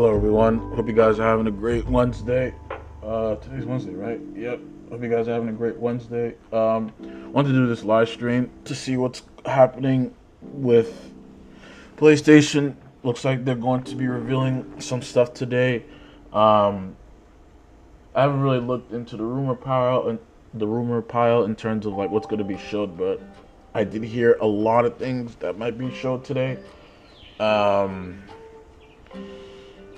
Hello everyone. Hope you guys are having a great Wednesday. Today's Wednesday, right? Yep. Hope you guys are having a great Wednesday. Wanted to do this live stream to see what's happening with PlayStation. Looks like they're going to be revealing some stuff today. I haven't really looked into the rumor pile in terms of like what's going to be showed, but I did hear a lot of things that might be showed today.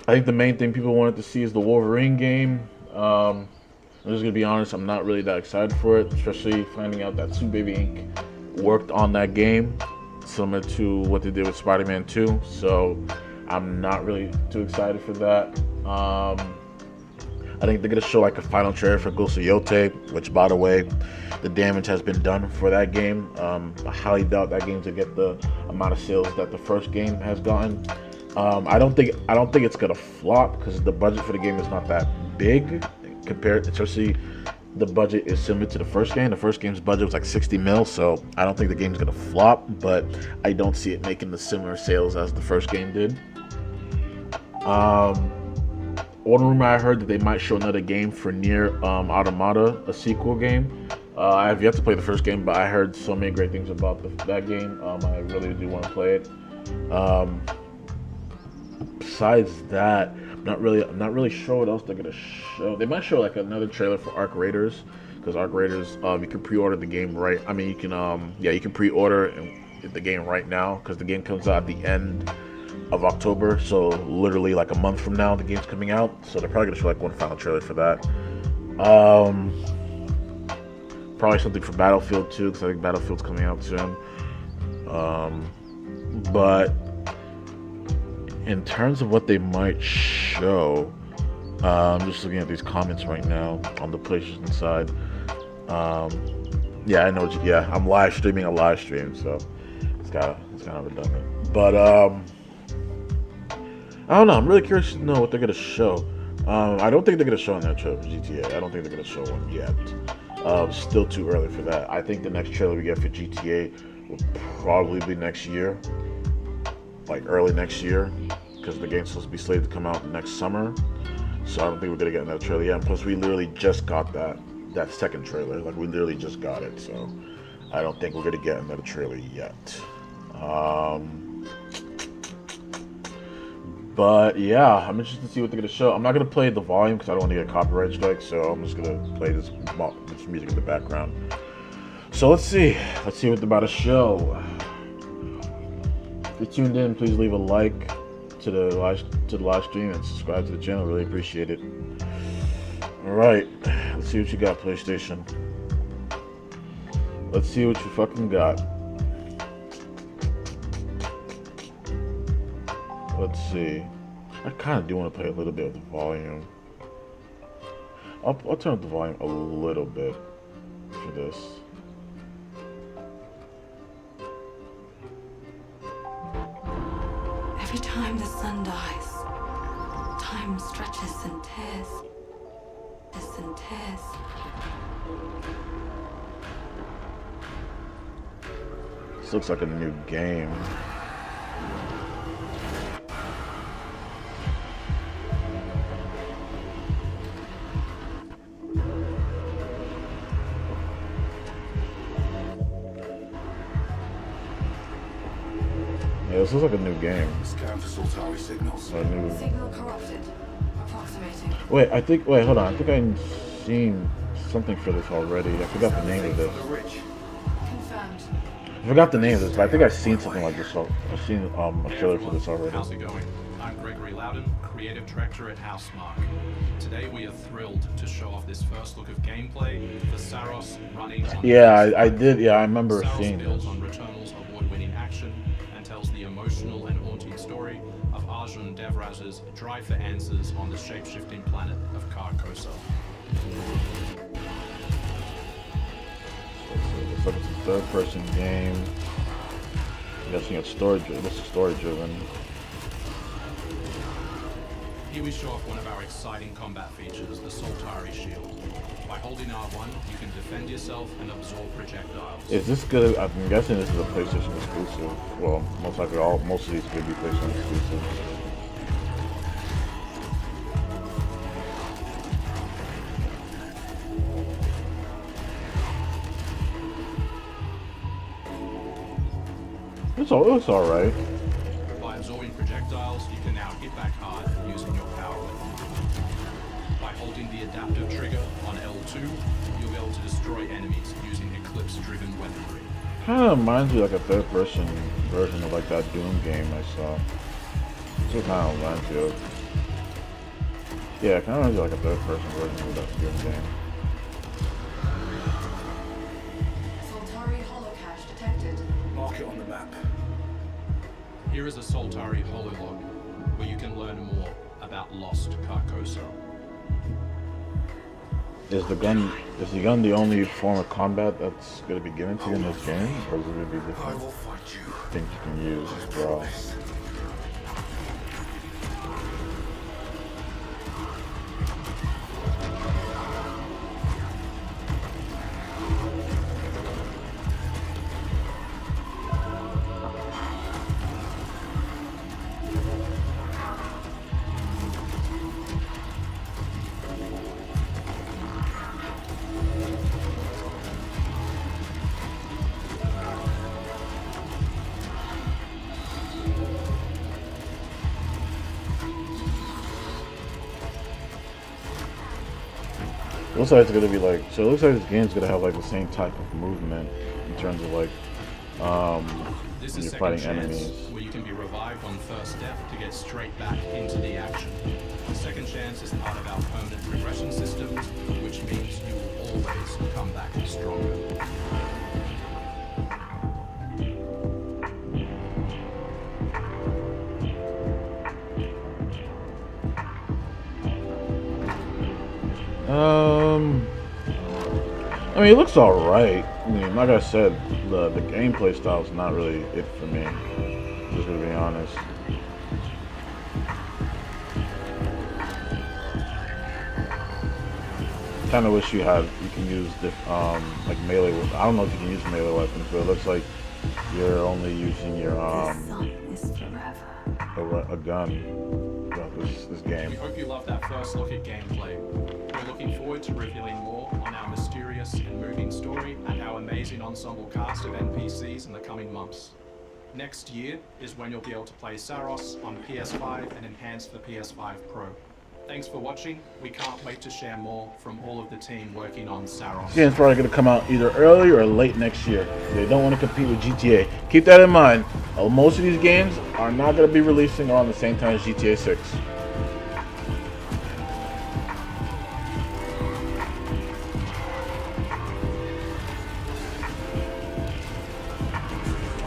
I think the main thing people wanted to see is the Wolverine game. I'm just gonna be honest, I'm not really that excited for it, especially finding out that Sue Baby Inc. worked on that game, similar to what they did with Spider-Man 2. So I'm not really too excited for that. I think they're gonna show like a final trailer for Ghost of Yote, which, by the way, the damage has been done for that game. I highly doubt that game's gonna get the amount of sales that the first game has gotten. I don't think it's gonna flop because the budget for the game is not that big compared. Especially the budget is similar to the first game. The first game's budget was like 60 mil, so I don't think the game's gonna flop. But I don't see it making the similar sales as the first game did. One rumor I heard that they might show another game for Nier Automata, a sequel game. I have yet to play the first game, but I heard so many great things about that game. I really do want to play it. Besides that, I'm not really sure what else they're gonna show. They might show like another trailer for Arc Raiders, because Arc Raiders, you can pre-order the game right. I mean, you can pre-order the game right now because the game comes out at the end of October. So literally like a month from now, the game's coming out. So they're probably gonna show like one final trailer for that. Probably something for Battlefield 2, because I think Battlefield's coming out soon. But in terms of what they might show, I'm just looking at these comments right now on the PlayStation side. Yeah, I know. Yeah, I'm live streaming a live stream, so it's kind of redundant. But I don't know. I'm really curious to know what they're gonna show. I don't think they're gonna show in that trailer for GTA. I don't think they're gonna show one yet. Still too early for that. I think the next trailer we get for GTA will probably be next year. Like early next year, because the game's supposed to be slated to come out next summer. So I don't think we're gonna get another trailer yet. And plus, we literally just got that second trailer. Like, we literally just got it. So I don't think we're gonna get another trailer yet. But yeah, I'm interested to see what they're gonna show. I'm not gonna play the volume because I don't want to get a copyright strike. So I'm just gonna play this music in the background. So let's see what they're about to show. If you're tuned in, please leave a like to the live stream and subscribe to the channel. Really appreciate it. All right, let's see what you got, PlayStation. Let's see what you fucking got. Let's see. I kind of do want to play a little bit of the volume. I'll turn up the volume a little bit for this. Every time the sun dies, time stretches and tears. And tears. This looks like a new game. Yeah, this looks like a new game. Scan for Sultari signals. Signal corrupted. Approximating. Wait, hold on. I think I've seen something for this already. I forgot the name of this. Confirmed. I forgot the name of this, but I think I've seen something like this. I've seen a trailer for this already. How's it going? I'm Gregory Loudon, Creative Director at Housemarque. Today we are thrilled to show off this first look of gameplay for Saros running on... Yeah, I did. Yeah, I remember Saros seeing builds this. on Returnal's award-winning action and tells the emotional and haunting story of Arjun Devraz's drive for answers on the shape-shifting planet of Carcosa. Looks like it's a third-person game. I'm guessing it's story-driven. Here we show off one of our exciting combat features, the Sultari Shield. By holding R1, you can defend yourself and absorb projectiles. Is this good? I'm guessing this is a PlayStation exclusive. Well, most of these are going to be PlayStation exclusive. It's all right. By absorbing projectiles, you can now hit back hard using your power weapon. By holding the adaptive trigger on L2, you'll be able to destroy enemies using eclipse-driven weaponry. Kind of reminds me like a third-person version of like that Doom game I saw. That's what kind of reminds me of. Yeah, it kind of reminds me like a third-person version of that Doom game. Soltari holocache detected. Mark it on the map. Here is a Soltari hololog, where you can learn more about lost Carcosa. Is the gun the only form of combat that's going to be given to you in this game, or is it going to be I different will fight you. things you can use as well? It looks like it's gonna be like, so it looks like this game's gonna have like the same type of movement in terms of like This when is you're fighting Second Chance, enemies. where you can be revived on first death to get straight back into the action. The Second Chance is part of our permanent progression systems, which means you will always come back stronger. I mean, it looks alright. I mean, like I said, the gameplay style is not really it for me. Just to be honest. Kind of wish you can use like melee. I don't know if you can use melee weapons, but it looks like you're only using your The sun is forever. a gun throughout this game. We hope you loved that first look at gameplay. We're looking forward to revealing more on our mysterious and moving story and our amazing ensemble cast of NPCs in the coming months. Next year is when you'll be able to play Saros on PS5 and enhanced for PS5 Pro. Thanks for watching. We can't wait to share more from all of the team working on Saros. This game's probably going to come out either early or late next year. They don't want to compete with GTA. Keep that in mind. Most of these games are not going to be releasing around the same time as GTA 6.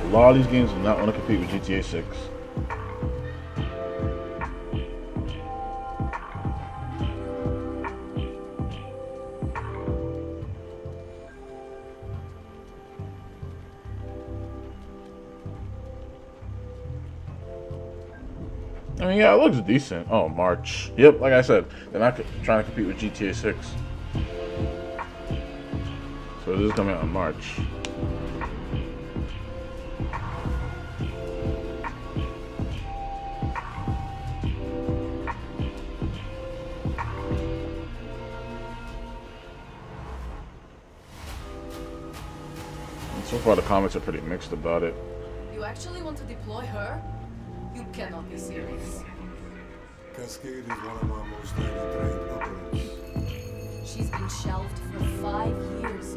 A lot of these games do not want to compete with GTA 6. I mean, yeah, it looks decent. Oh, March. Yep, like I said, they're not trying to compete with GTA 6. So this is coming out in March. And so far, the comments are pretty mixed about it. You actually want to deploy her? You cannot be serious. Cascade is one of our most highly trained operatives. She's been shelved for 5 years.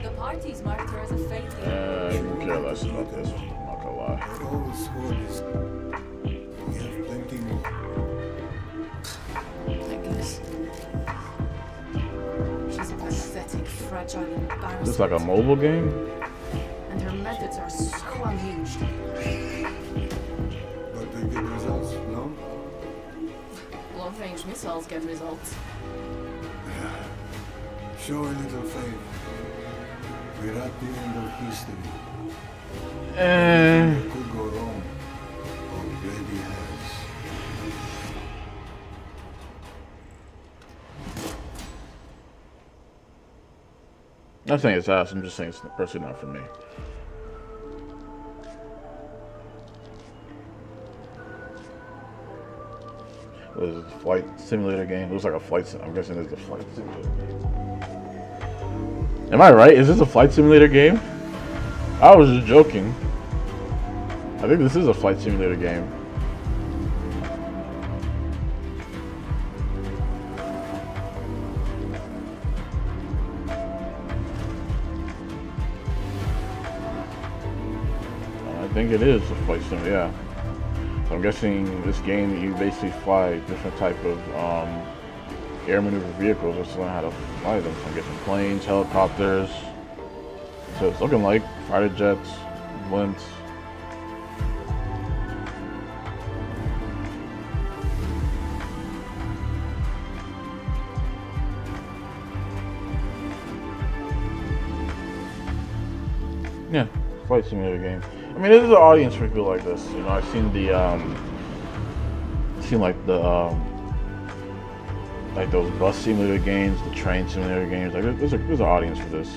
The parties marked her as a failure. I can care less about this. I'm not gonna lie. That whole squad is... We have plenty more. I guess. She's a pathetic, fragile, embarrassment. Is this like a mobile game? And her methods are so unhinged. But they get results, no? Long-range missiles get results. Show a little faith. We're at the end of history. What could go wrong already has. I'm not saying it's ass, I'm just saying it's personally not for me. What is it, a flight simulator game? It looks like a flight I'm guessing it's a flight simulator game. Am I right? Is this a flight simulator game? I was just joking. I think this is a flight simulator game. I think it is a flight simulator, yeah. So I'm guessing this game you basically fly different type of air maneuver vehicles just to learn how to fly them. So I'm guessing planes, helicopters. So it's looking like fighter jets, blimps. Yeah, flight simulator game. I mean, there's an audience for people like this. You know, I've seen the like those bus simulator games, the train simulator games. Like, there's an audience for this.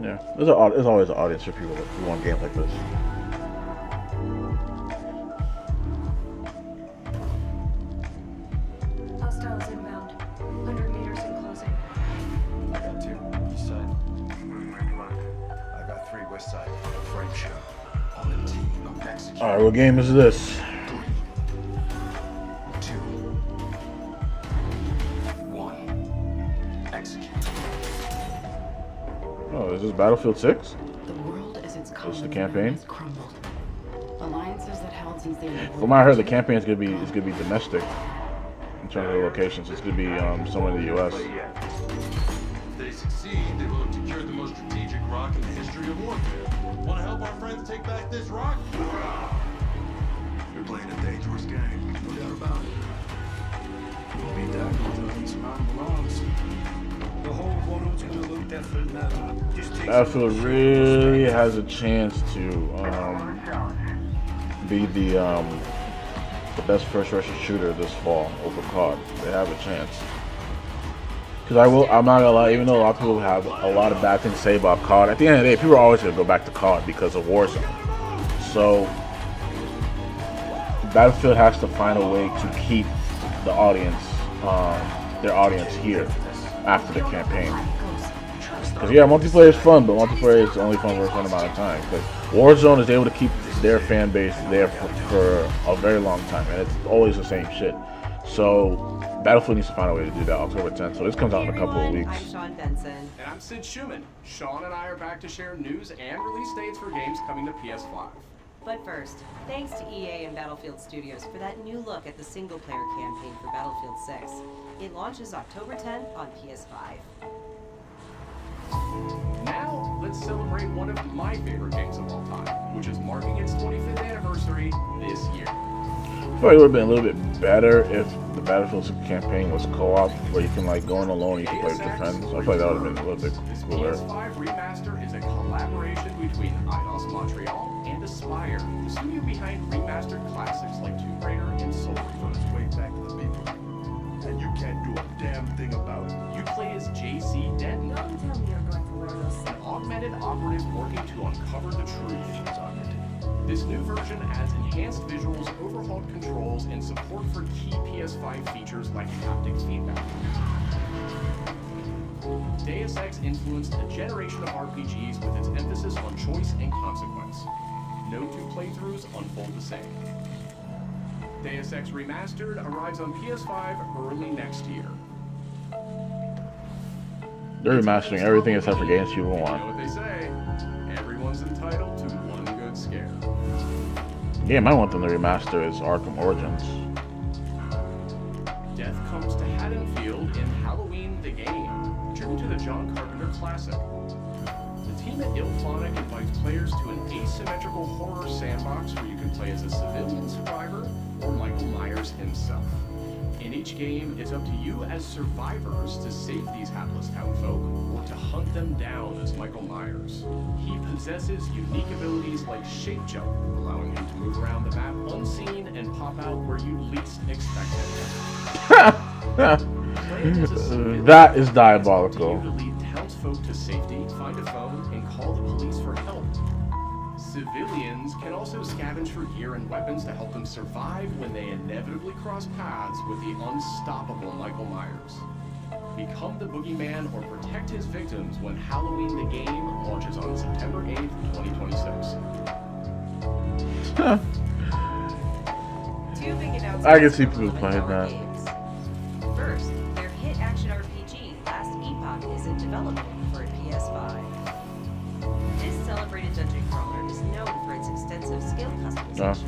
Yeah, there's always an audience for people who want games like this. Hostiles inbound. 100 meters in closing. I got 2, east side. I got 3, west side. French on the team of execute. All right, what game is this? 2, 1. Execute. Oh, is this Battlefield 6? The world as it's This the campaign? has crumbled. Alliances that held since the end of From what I heard, the campaign is gonna be domestic in terms of locations. It's gonna be somewhere in the U.S. If they succeed, they will have secured the most strategic rock in the history of warfare. Want to help our friends take back this rock? You're playing a dangerous game, no doubt about it. We'll beat that until a decent amount belongs. The whole world's gonna look different now. Just take Battlefield really has a chance to be the best first-person shooter this fall over COD. They have a chance. Because I'm not gonna lie, even though a lot of people have a lot of bad things to say about COD, at the end of the day, people are always gonna go back to COD because of Warzone. So Battlefield has to find a way to keep the audience, their audience here after the campaign. Because yeah, multiplayer is fun, but multiplayer is only fun for a certain amount of time. But Warzone is able to keep their fan base there for a very long time, and it's always the same shit. So Battlefield needs to find a way to do that. October 10th. So this comes out in a couple of weeks. I'm Sean Benson. And I'm Sid Schumann. Sean and I are back to share news and release dates for games coming to PS5. But first, thanks to EA and Battlefield Studios for that new look at the single-player campaign for Battlefield 6. It launches October 10th on PS5. Now, let's celebrate one of my favorite games of all time, which is marking its 25th anniversary this year. I feel like it would have been a little bit better if the Battlefield 6 campaign was co-op, where you can like go in alone and you can play with your friends. I feel like that would have been a little bit This cooler. PS5 remaster is a collaboration between Eidos Montreal and Aspyr, the studio behind remastered classics like Tomb Raider and Soul Reverse. way back to the beginning. And you can't do a damn thing about it. You play as J.C. Denton, Don't tell me you're going to wear those. an augmented operative working to uncover the truth. This new version adds enhanced visuals, overhauled controls, and support for key PS5 features like haptic feedback. Deus Ex influenced a generation of RPGs with its emphasis on choice and consequence. No two playthroughs unfold the same. Deus Ex Remastered arrives on PS5 early next year. They're remastering everything except for games people You know want. what they say, everyone's entitled to one good scare. The game I want them to remaster is Arkham Origins. Death comes to Haddonfield in Halloween the Game, a tribute to the John Carpenter classic. The team at Ilphonic invites players to an asymmetrical horror sandbox where you can play as a civilian survivor or Michael Myers himself. In each game, it's up to you as survivors to save these hapless townfolk or to hunt them down as Michael Myers. He possesses unique abilities like shape jump, allowing him to move around the map unseen and pop out where you least expect him. That is diabolical. To lead townsfolk to safety, find a phone, and call the police for help. Civilians can also scavenge for gear and weapons to help them survive when they inevitably cross paths with the unstoppable Michael Myers. Become the boogeyman or protect his victims when Halloween the Game launches on September 8th, 2026. Two big announcements. I can see from people playing Tower that. Games. First, their hit action RPG, Last Epoch, is in development for a PS5. This celebrated dungeon crawler is known for its extensive skill customization.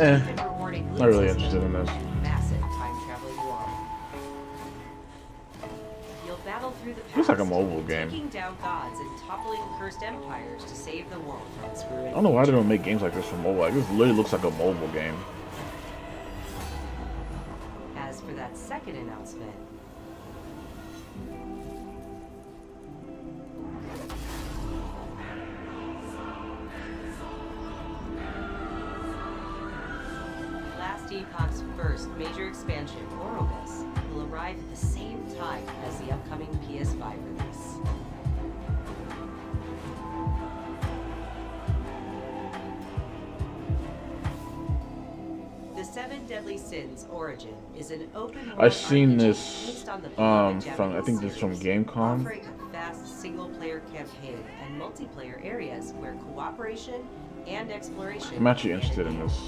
Even rewarding loot Not really systems interested in this. and massive time-traveling world. You'll battle through the past, Looks like a mobile game. taking down gods and toppling cursed empires to save the world from its ruin. I don't know why they don't make games like this for mobile. Like, this literally looks like a mobile game. As for that second announcement, Last Epoch's first major expansion, Orobus, will arrive at the same time as the upcoming PS5 release. The Seven Deadly Sins Origin is an open world I've seen RPG this based on the beloved from, I Japanese think this is from series, Gamecom. offering a fast single-player campaign and multiplayer areas where cooperation and exploration. I'm actually interested in this.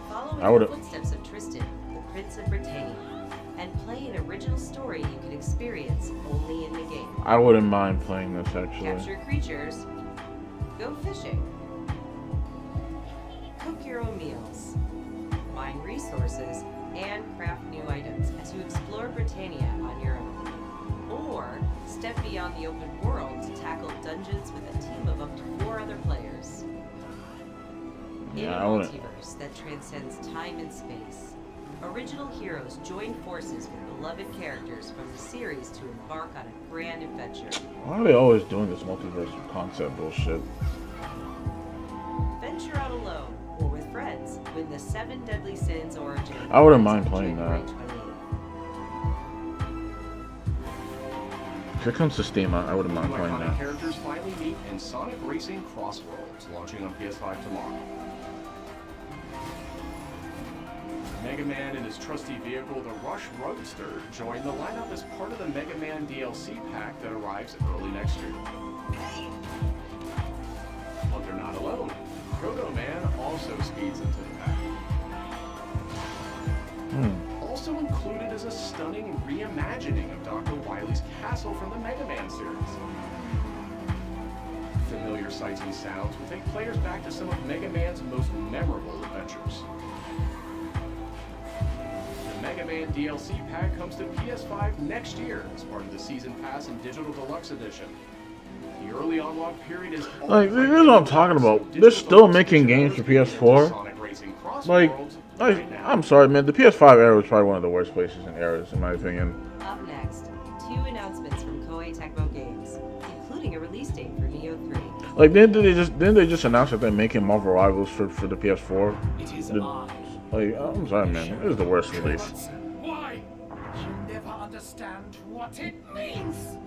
Following I would- the footsteps of Tristan, the Prince of Britannia, and play an original story you can experience only in the game. I wouldn't mind playing this actually. Capture creatures, go fishing, cook your own meals, mine resources, and craft new items as you explore Britannia on your own. Or step beyond the open world to tackle dungeons with a team of up to 4 other players. In Yeah, a I wouldn't. multiverse that transcends time and space, original heroes join forces with beloved characters from the series to embark on a grand adventure. Why are they always doing this multiverse concept bullshit? Venture out alone or with friends when the Seven Deadly Sins Origin. I wouldn't mind playing that. If it comes to Steam, I wouldn't mind Two playing iconic that. characters finally meet in Sonic Racing Crossroads, launching on PS5 tomorrow. Mega Man and his trusty vehicle, the Rush Roadster, join the lineup as part of the Mega Man DLC pack that arrives early next year. But they're not alone. Proto Man also speeds into the pack. Also included is a stunning reimagining of Dr. Wily's castle from the Mega Man series. Familiar sights and sounds will take players back to some of Mega Man's most memorable adventures. The Mega Man DLC pack comes to PS5 next year as part of the Season Pass and Digital Deluxe Edition. The early unlock period is Like, this is what I'm talking about. They're still making games for PS4. Sonic Racing Like, Crossroads like, right now. I'm sorry, man. The PS5 era was probably one of the worst places in eras, in my opinion. Up next, 2 announcements from Koei Tecmo Games, including a release date for Neo 3. Like, didn't they just announce that they're making Marvel Rivals for the PS4? It is The- I. Like, I'm sorry, man. It was the worst release. Why? You never understand what it means.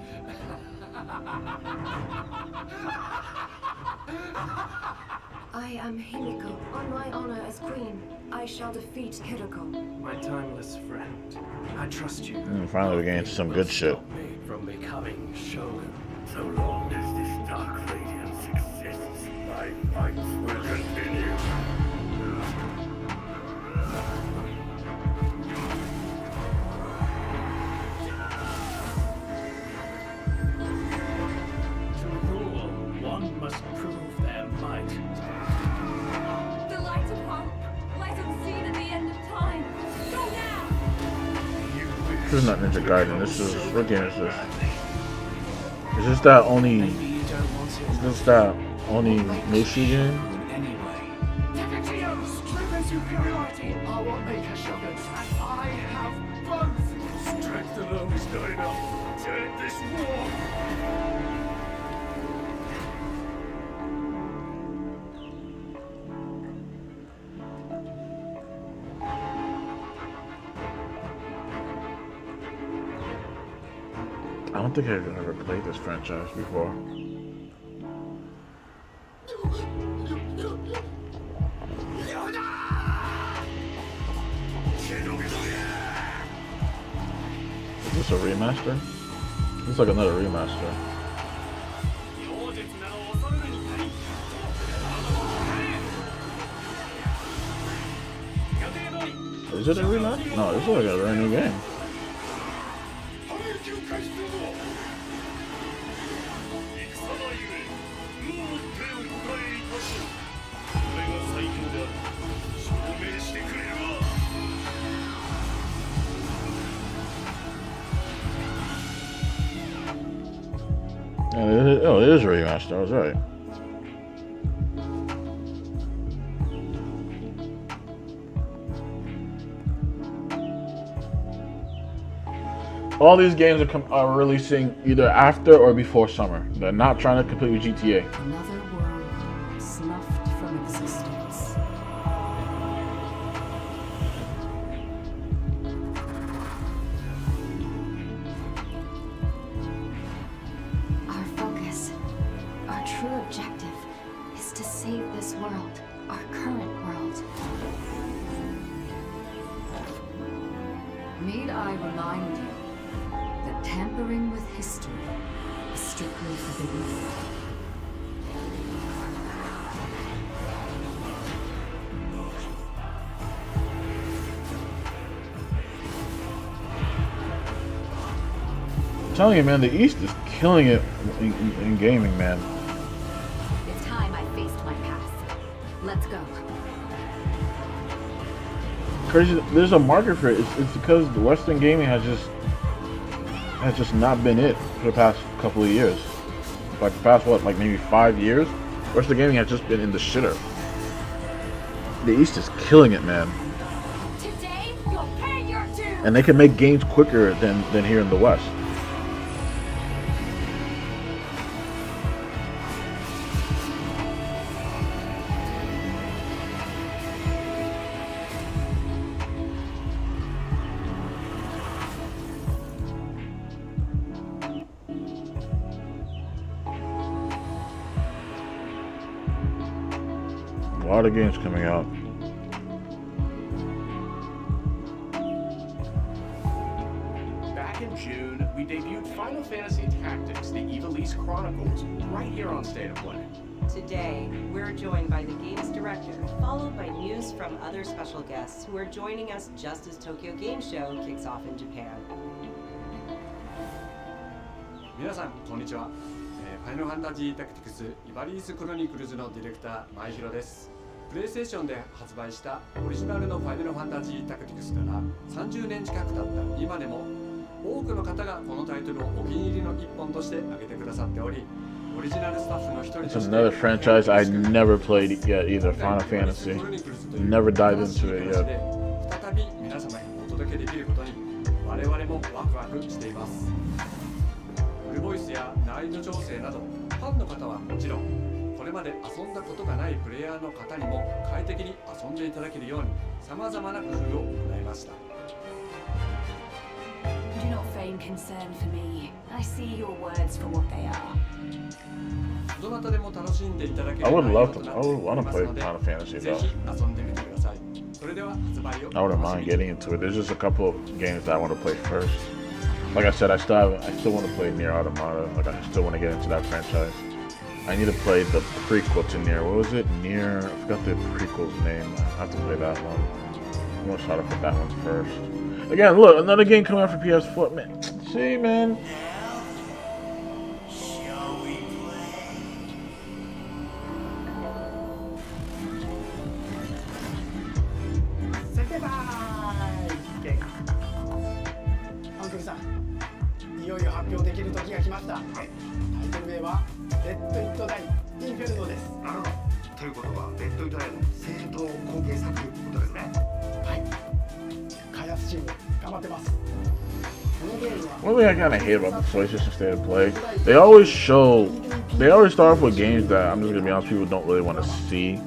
I am Himiko. On my honor as queen, I shall defeat Kiriko. My timeless friend, I trust you. Finally, we're getting into some good shit. Stop me from becoming shogun. So long as this dark radiance exists, my fight will continue. To rule, one must prove their might. The light of hope, light unseen at the end of time. Go now! This is not Ninja Gaiden. This is, what game is this? Is this that Oni, Maybe you don't want it. is this that Oni Mushi game? Anyway. Definition, strength and superiority are what make us shogun, and I have both. Strength alone is not enough to end this war. I don't think I've ever played this franchise before. this a remaster? Looks like another remaster. Is it a remaster? No, this looks like a brand new game. Oh, it is a remaster. I was right. All these games are releasing either after or before summer. They're not trying to compete with GTA. Another world snuffed from existence. Our focus, our true objective, is to save this world, our current world. Need I remind you that tampering with history is strictly forbidden? I'm telling you, man, the East is killing it in gaming, man. It's time I faced my past. Let's go. Crazy, there's a market for it. It's because the Western gaming has just not been it for the past couple of years. Like the past like maybe 5 years, Western gaming has just been in the shitter. The East is killing it, man. Today, you'll pay your dues. And they can make games quicker than here in the West. A lot of games coming out. Back in June, we debuted Final Fantasy Tactics: The Evilise Chronicles right here on State of Play. Today, we're joined by the game's director, followed by news from other special guests who are joining us just as Tokyo Game Show kicks off in Japan. 皆さんこんにちは。ファイナルファンタジータクティクスイバリースクロニクルズのディレクター前広です。プレイステーションで発売したオリジナルのファイナルファンタジータクティクスから30年近く経った今でも多くの方がこのタイトルをお気に入りの一本として挙げてくださっており、オリジナルスタッフの一人として It's another franchise I never played yet either, Final Fantasy. Never dived into it yet. 再び皆様にお届けできることに我々もワクワクしています。フルボイスや難易度調整などファンの方はもちろんこれまで遊んだことがないプレイヤーの方にも快適に遊んでいただけるように様々な工夫を行いました。 Do not feign concern for me. I see your words for what they are. どなたでも楽しんでいただける I 内 would 容 love と to. な I って would お want り to ます play ので Final Fantasy ぜ though. ひ遊んでみてください。それでは発売を I wouldn't お楽し mind みに getting into it. There's just a couple of games that I want to play first. Like I said, I still want to play Nier Automata. Like I still want to get into that franchise. I need to play the prequel to Nier. What was it? Nier. I forgot the prequel's name. I have to play that one. I'm gonna try to put that one first. Again, look, another game coming out for PS4. Man, see, man. One thing I kind of hate about the PlayStation State of Play, they always start off with games that, I'm just gonna be honest, people don't really want to see.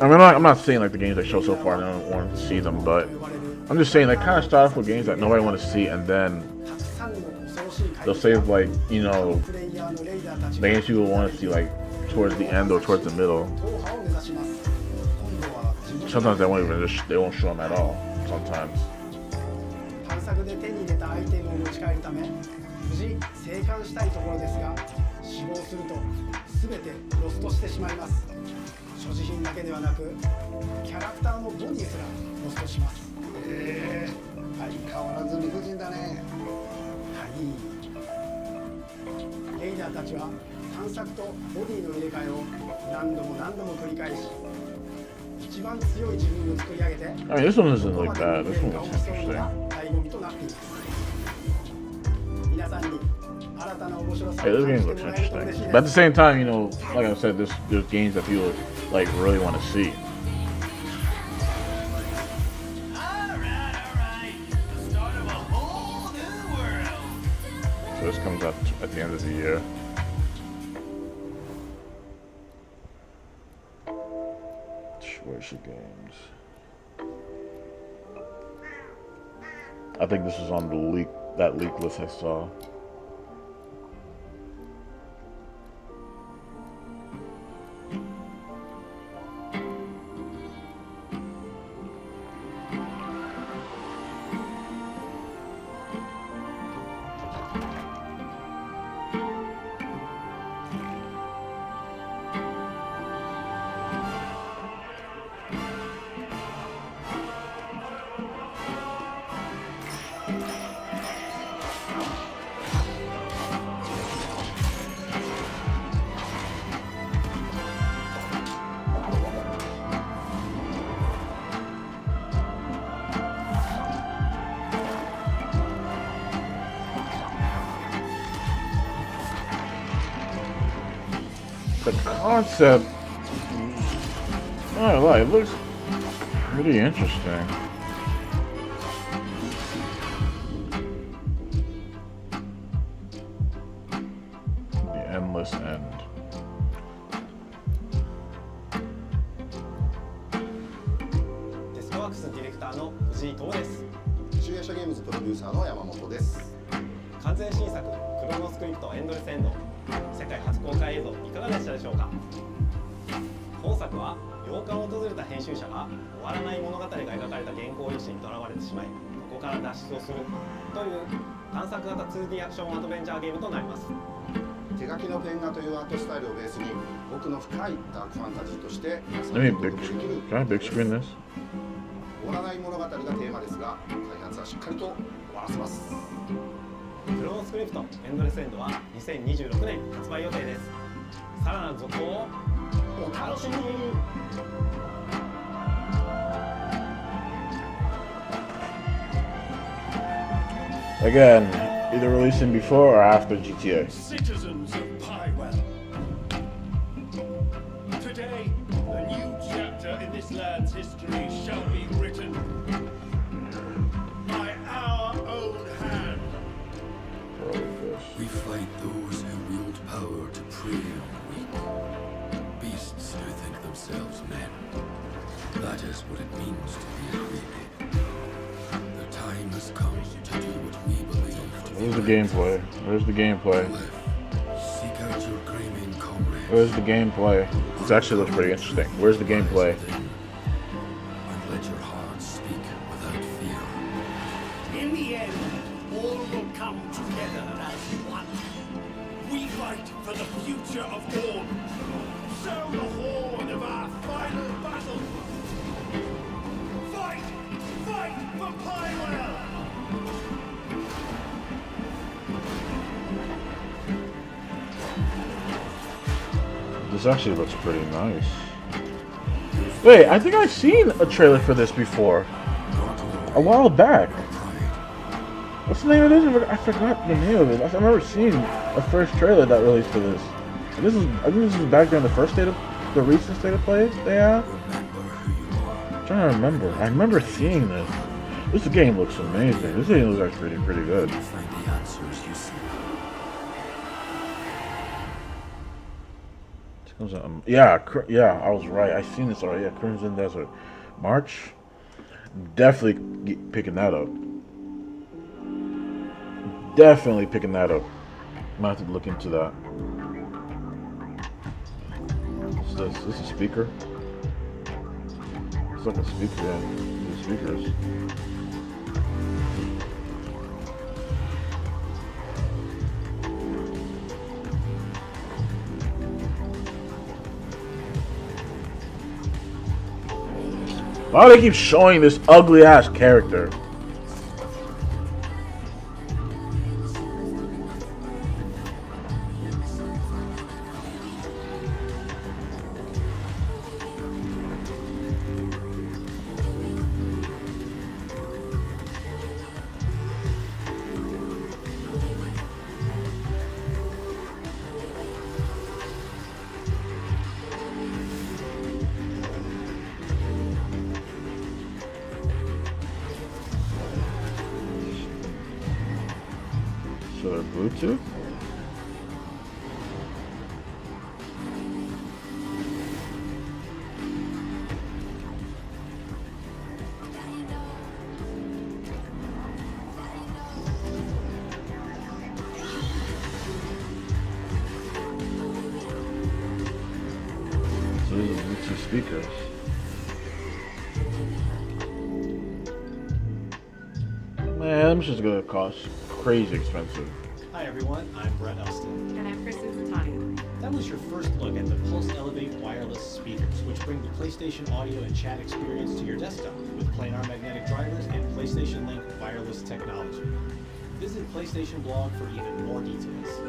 I mean, I'm not saying like the games they show so far, I don't want to see them, but I'm just saying they kind of start off with games that nobody want to see, and then they'll save like, you know, the games people want to see like towards the end or towards the middle. Sometimes they won't show them at all. Sometimes. 索で手に入れたアイテムを持ち帰るため無事生還したいところですが、死亡すると全てロストしてしまいます。所持品だけではなくキャラクターのボディすらロストします。相変わらず理不尽だね。はい。レイダーたちは探索とボディの入れ替えを何度も繰り返し、一番強い自分を作り上げて、 I mean, this one isn't like bad. This one looks interesting. 醍醐味となっています。皆さんに新たな面白さを Hey, this 感 game じて looks もらえると嬉しい interesting. で But at the す。 same time, you know, like I said, there's games that people like really want to see. So this comes out at the end of the year. Where's your games? I think this was on the that leak list I saw. The concept, I lie, it looks pretty interesting. The Endless End. テストワークスディレクターの藤井徹です。集英社ゲームズプロデューサーの山本です。完全新作クロノスクリプトエンドレスエンド、世界初公開映像いかがでしたでしょうか。本作は洋館を訪れた編集者が終わらない物語が描かれた原稿用紙にとらわれてしまい、そこから脱出をするという探索型 2D アクションアドベンチャーゲームとなります。手書きのペン画というアートスタイルをベースに僕の深いダークファンタジーとして Can I big screen this? 終わらない物語がテーマですが、開発はしっかりと終わらせます。クロノスクリプトエンドレスエンドは2026年発売予定です。さらなる続報をお楽しみに。Again, either releasing before or after GTA. Citizens of Pywell. Today, a new chapter in this land's history shall be written by our own hand. We fight those who wield power to prey on the weak. Beasts who think themselves men. That is what it means to be a creepy. The time has come to do what we believe to be Where's the gameplay? Where's the gameplay? Seek out your Greymane comrades. Where's the gameplay? This actually looks pretty interesting. Where's the gameplay? And let your hearts speak without fear. In the end, all will come together as one. We fight for the future of Dawn. Sound the horn of our final battle. Fight! Fight for Pywell! This actually looks pretty nice. Wait, I think I've seen a trailer for this before. A while back. What's the name of this? I forgot the name of it. I remember seeing a first trailer that released for this. And this is, I think this is back during the recent state of play they had. I'm trying to remember. I remember seeing this. This game looks amazing. This game looks actually pretty good. Yeah, I was right. I seen this already. Yeah, Crimson Desert, March. Definitely picking that up. Definitely picking that up. Might have to look into that. What's this? Is this a speaker? It's like a speaker. Yeah, the speakers. Why do they keep showing this ugly ass character? So they're Bluetooth? So these are Bluetooth speakers. Man, them shit's gonna cost crazy expensive. Hi everyone, I'm Brett Elston. And I'm Kristen Zatani. That was your first look at the Pulse Elevate wireless speakers, which bring the PlayStation audio and chat experience to your desktop with planar magnetic drivers and PlayStation Link wireless technology. Visit PlayStation blog for even more details.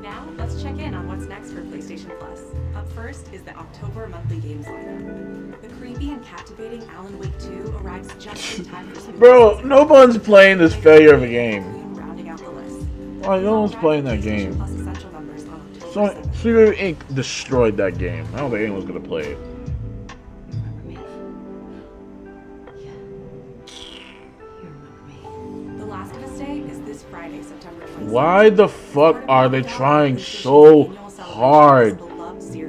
Now, let's check in on what's next for PlayStation Plus. Up first is the October monthly games lineup. The creepy and captivating Alan Wake 2 arrives just in time for smooth Bro, no one's playing this failure of a game. rounding out the list. Why no one's playing that game? Plus essential members on October So 7th. Super Inc. destroyed that game. I don't think anyone's gonna play it. The Last of Us Day is this Friday, September 26th. Why the fuck are they trying so hard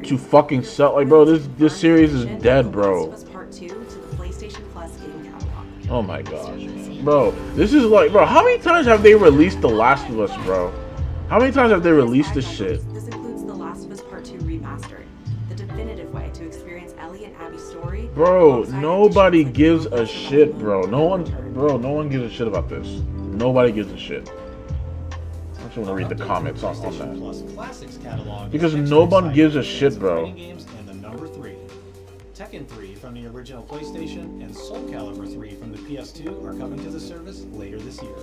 to fucking sell? Like, bro, this series is dead, bro. Part 2 to the PlayStation Plus game catalog. Oh my gosh, bro, this is like, bro, how many times have they released The Last of Us, bro? How many times have they released this shit? This includes The Last of Us Part 2 Remastered, the definitive way to experience Ellie and Abby's story. Bro, nobody gives a shit, bro. No one gives a shit about this. Nobody gives a shit. I just want to read the comments on PlayStation Plus that. Classics catalog Because is no one extra gives a exciting shit, with bro. fighting games and the number 3. Tekken 3 from the original PlayStation and Soul Calibur 3 from the PS2 are coming to the service later this year.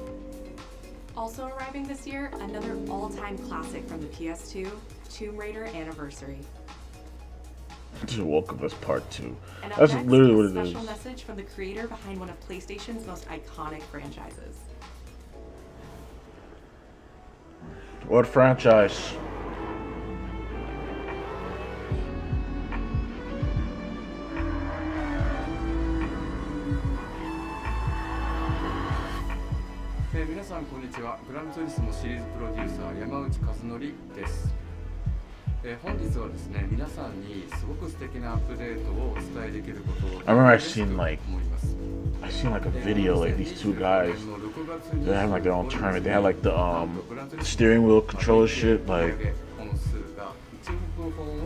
Also arriving this year, another all-time classic from the PS2, Tomb Raider Anniversary. Just woke up as part 2. And up That's next, literally a what it special is. message from the creator behind one of PlayStation's most iconic franchises. What franchise?「皆さんこんにちは。グランツーリスモシリーズプロデューサー山内和則です。本日はですね、皆さんにすごく素敵なアップデートをお伝えできることを I remember I seen like a video, like these two guys, they have like their own tournament. They had like the steering wheel controller shit. Like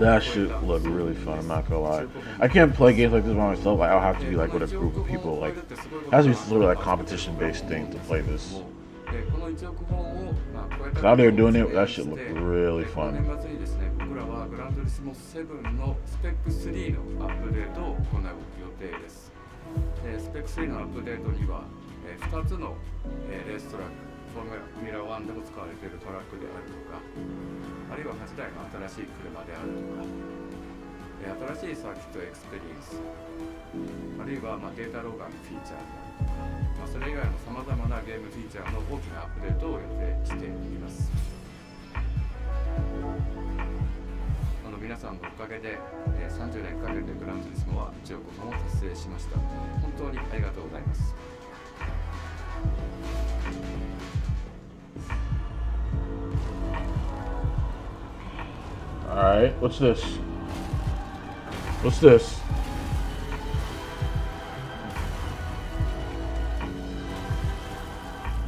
that shit looked really fun. I'm not gonna lie. I can't play games like this by myself. Like I'll have to be like with a group of people. Like it has to be sort of like competition based thing to play this. Cause out there doing it, that shit looked really fun. 僕らはグランドリスモ7のスペック3のアップデートを行う予定です。スペック3のアップデートには2つのレーストラック、フォーミュラ1でも使われているトラックであるとか、あるいは8台の新しい車であるとか、新しいサーキットエクスペリエンス、あるいはデータロガンのフィーチャーであるとか、それ以外のさまざまなゲームフィーチャーの大きなアップデートを予定しています。皆さんのおかげで30年かけてグランツーリスモは1億本を達成しました。本当にありがとうございます。Alright, what's this? What's this?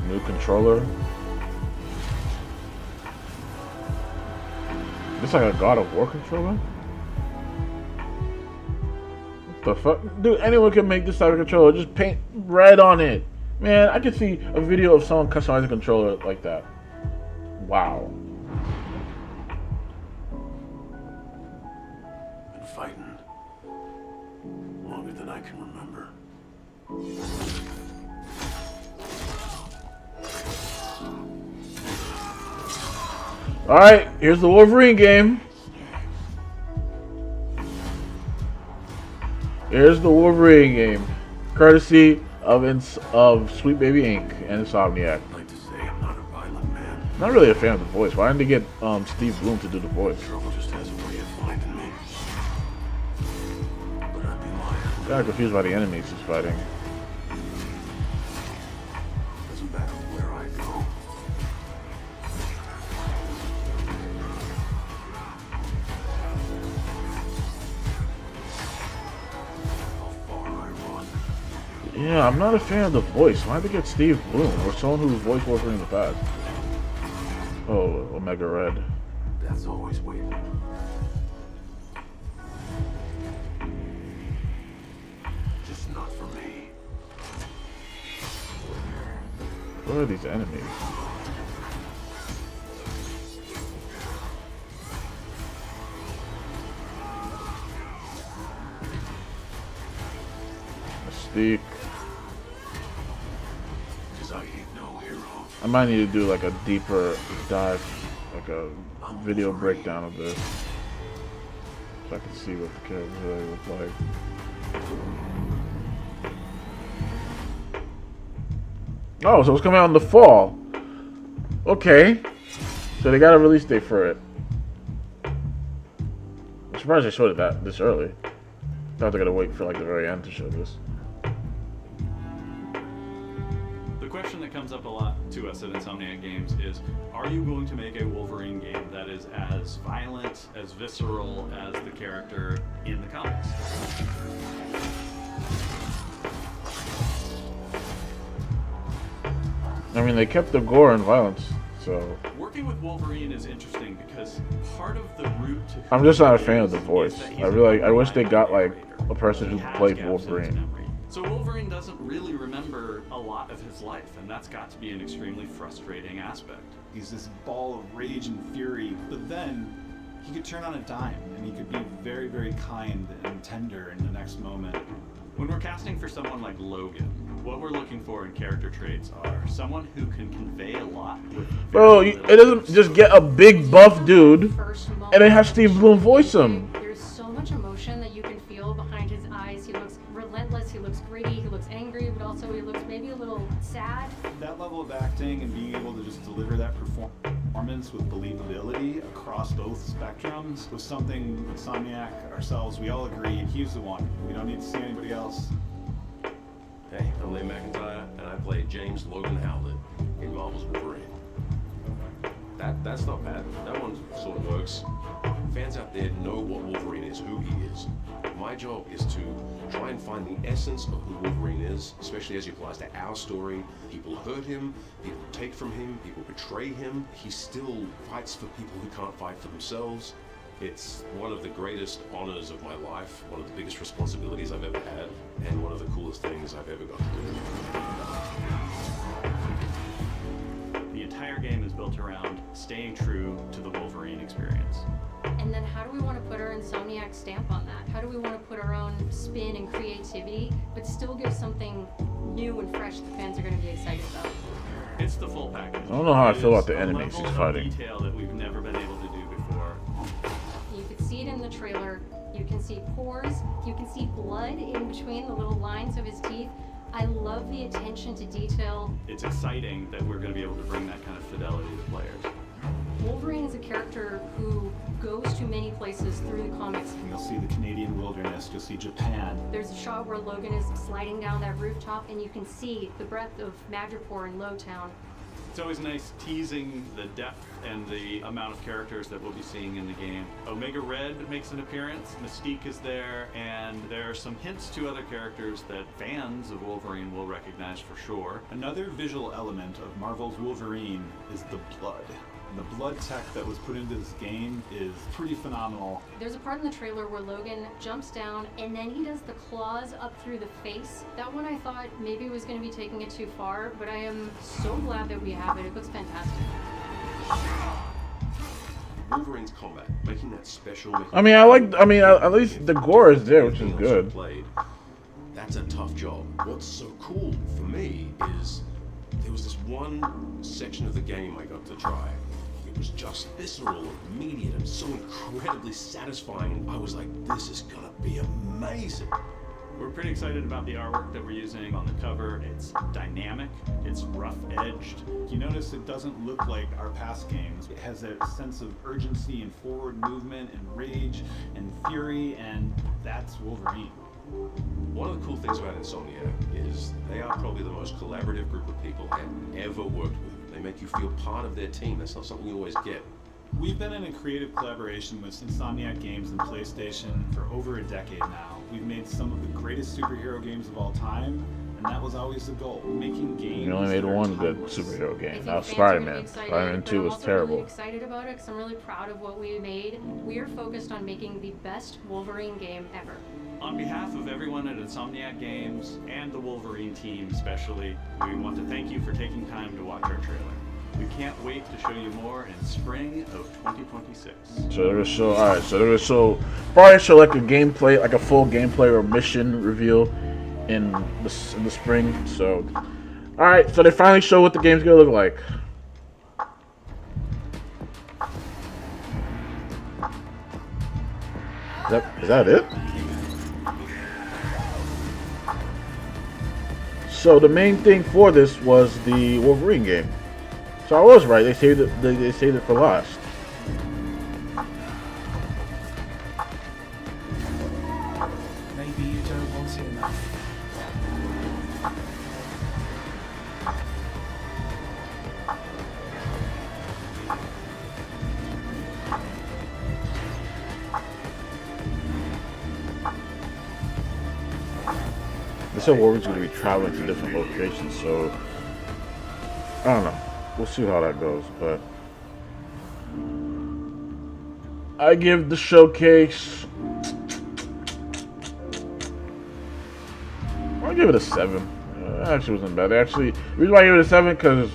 New controller? This like a God of War controller? What the fuck? Dude, anyone can make this type of controller. Just paint red on it. Man, I could see a video of someone customizing a controller like that. Wow. Been fighting longer than I can remember. Alright, here's the Wolverine game. Here's the Wolverine game. Courtesy of Sweet Baby Inc. and Insomniac. I'd like to say I'm not a violent man. Not really a fan of the voice. Why didn't they get Steve Bloom to do the voice? Trouble just has a way of finding me. But I'd be lying. Got confused by the enemies he's fighting. Doesn't matter where I go. Yeah, I'm not a fan of the voice. Why'd they get Steve Bloom or someone who voiced Wolverine in the past? Oh, Omega Red. That's always waiting. Just not for me. What are these enemies? Mystique. I might need to do like a deeper dive, like a video breakdown of this, so I can see what the characters really look like. Oh, so it's coming out in the fall. Okay, so they got a release date for it. I'm surprised they showed it this early. I thought they're gonna wait for like the very end to show this. The question that comes up a lot to us at Insomniac Games is, are you going to make a Wolverine game that is as violent, as visceral as the character in the comics? I mean, they kept the gore and violence, so... Working with Wolverine is interesting because part of the route to... I'm just not a fan of the voice. I wish they got, like, a person who played Wolverine. So Wolverine doesn't really remember a lot of his life, and that's got to be an extremely frustrating aspect. He's this ball of rage and fury, but then he could turn on a dime, and he could be very, very kind and tender in the next moment. When we're casting for someone like Logan, what we're looking for in character traits are someone who can convey a lot with Bro, it doesn't just get a big buff dude and then have Steve Bloom voice him. There's so much emotion that you can feel behind his eyes. He looks relentless, he looks gritty, he looks angry, but also he looks maybe a little sad. That level of acting and being able to just deliver that performance with believability across both spectrums was something Insomniac, ourselves, we all agree he's the one. We don't need to see anybody else. Hey, I'm Lee McIntyre, and I play James Logan Howlett in Marvel's Wolverine. That's not bad. That one sort of works. Fans out there know what Wolverine is, who he is. My job is to try and find the essence of who Wolverine is, especially as it applies to our story. People hurt him, people take from him, people betray him. He still fights for people who can't fight for themselves. It's one of the greatest honors of my life, one of the biggest responsibilities I've ever had, and one of the coolest things I've ever got to do. The entire game is built around staying true to the Wolverine experience. And then how do we want to put our Insomniac stamp on that? How do we want to put our own spin and creativity, but still give something new and fresh that fans are going to be excited about? It's the full package. I don't know how I feel about the enemies he's fighting. Detail that we've never been able to do before. You can see it in the trailer. You can see pores. You can see blood in between the little lines of his teeth. I love the attention to detail. It's exciting that we're going to be able to bring that kind of fidelity to players. Wolverine is a character who goes to many places through the comics. You'll see the Canadian wilderness, you'll see Japan. There's a shot where Logan is sliding down that rooftop and you can see the breadth of Madripoor and Lowtown. It's always nice teasing the depth and the amount of characters that we'll be seeing in the game. Omega Red makes an appearance, Mystique is there, and there are some hints to other characters that fans of Wolverine will recognize for sure. Another visual element of Marvel's Wolverine is the blood. And the blood tech that was put into this game is pretty phenomenal. There's a part in the trailer where Logan jumps down and then he does the claws up through the face. That one I thought maybe was going to be taking it too far, but I am so glad that we have it. It looks fantastic. Wolverine's combat, making that special. I mean, at least the gore is there, which is good. that's a tough job. What's so cool for me is there was this one section of the game I got to try. It was just visceral, immediate, and so incredibly satisfying. I was like, this is gonna be amazing. We're pretty excited about the artwork that we're using on the cover. It's dynamic, it's rough-edged. You notice it doesn't look like our past games. It has a sense of urgency and forward movement and rage and fury, and that's Wolverine. One of the cool things about Insomniac is they are probably the most collaborative group of people I've ever worked with. They make you feel part of their team. That's not something you always get. We've been in a creative collaboration with Insomniac Games and PlayStation for over a decade now. We've made some of the greatest superhero games of all time, and that was always the goal, making games. You only made one good superhero game. That was Spider-Man. Spider-Man 2 was terrible. I'm excited about it because I'm really proud of what we made. We are focused on making the best Wolverine game ever. On behalf of everyone at Insomniac Games and the Wolverine team especially, we want to thank you for taking time to watch our trailer. We can't wait to show you more in spring of 2026. So they're gonna show, alright, so they're gonna show, probably show like a gameplay, like a full gameplay or mission reveal in the spring. So, alright, so they finally show what the game's gonna look like. Is that it? So the main thing for this was the Wolverine game. So I was right. They saved it. They saved it for last. Maybe you don't want it enough. They said Wolverine's going to be traveling to different locations, so I don't know. We'll see how that goes, but I give the showcase, I'll give it a 7. It actually wasn't bad. The reason why I give it a 7 because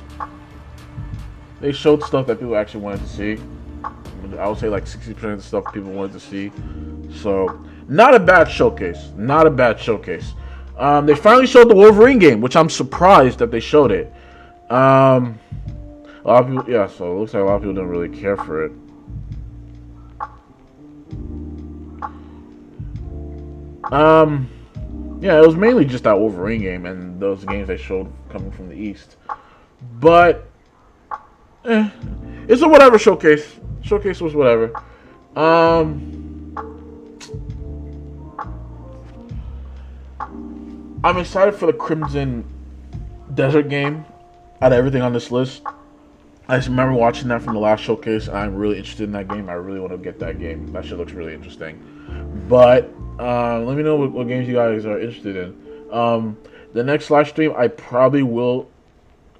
they showed stuff that people actually wanted to see. I would say like 60% of the stuff people wanted to see. So not a bad showcase. Not a bad showcase. They finally showed the Wolverine game, which I'm surprised that they showed it. A lot of people, yeah, so it looks like a lot of people didn't really care for it. Yeah, it was mainly just that Wolverine game and those games they showed coming from the East. But, it's a whatever showcase. Showcase was whatever. I'm excited for the Crimson Desert game out of everything on this list. I just remember watching that from the last showcase, and I'm really interested in that game. I really want to get that game. That shit looks really interesting. But let me know what games you guys are interested in. The next live stream, I probably will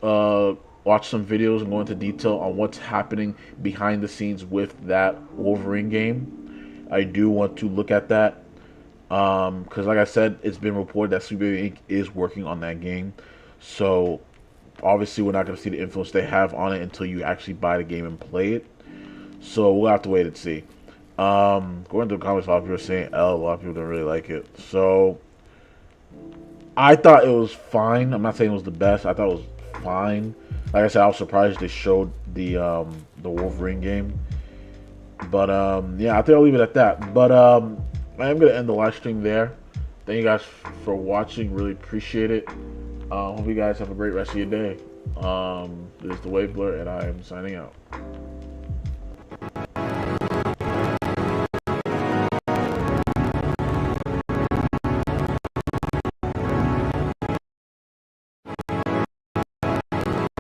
watch some videos and go into detail on what's happening behind the scenes with that Wolverine game. I do want to look at that. Because like I said, it's been reported that Super Baby Inc. is working on that game. So obviously we're not going to see the influence they have on it until you actually buy the game and play it. So we'll have to wait and see. Going to the comments, a lot of people are saying L. A lot of people don't really like it. So I thought it was fine. I'm not saying it was the best. I thought it was fine. Like I said, I was surprised they showed the Wolverine game. But yeah, I think I'll leave it at that. But I am going to end the live stream there. Thank you guys for watching. Really appreciate it. Hope you guys have a great rest of your day. This is the Wave Blur, and I am signing out.